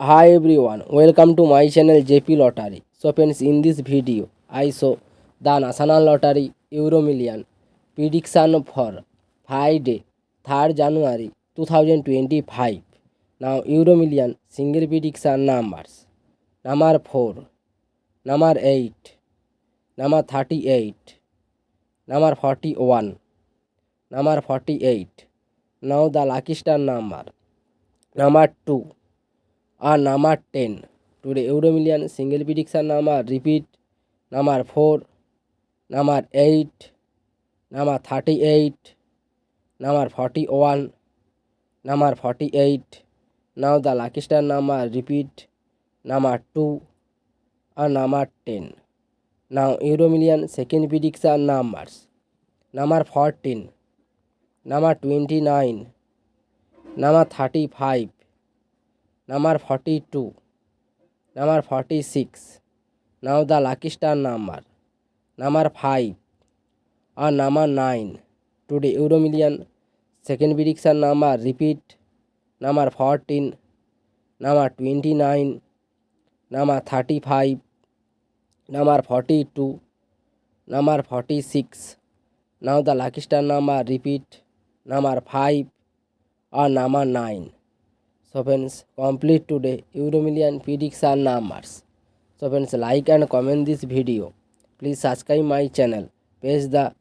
Hi everyone, welcome to my channel JP Lottery. So friends, in this video, I show the National Lottery Euro Million prediction for Friday, 3rd January 2025. Now Euro Million single prediction numbers: number 4, number 8, number 38, number 41, number 48. Now the lucky star number 2 and number 10. Today Euro Million single prediction number repeat: number 4, number 8, number 38, number 41, number 48. Now the lucky star number repeat: number 2 and number 10. Now Euro Million second prediction numbers: number 14, number 29, number 35, number 42, number 46. Now the lucky star number 5 and number 9. Today Euro Million second prediction number repeat: number 14, number 29, number 35, number 42, number 46. Now the lucky star number repeat: number 5 and number 9. So friends, complete today Euro Million prediction numbers. So friends, like and comment this video. Please subscribe my channel. Press the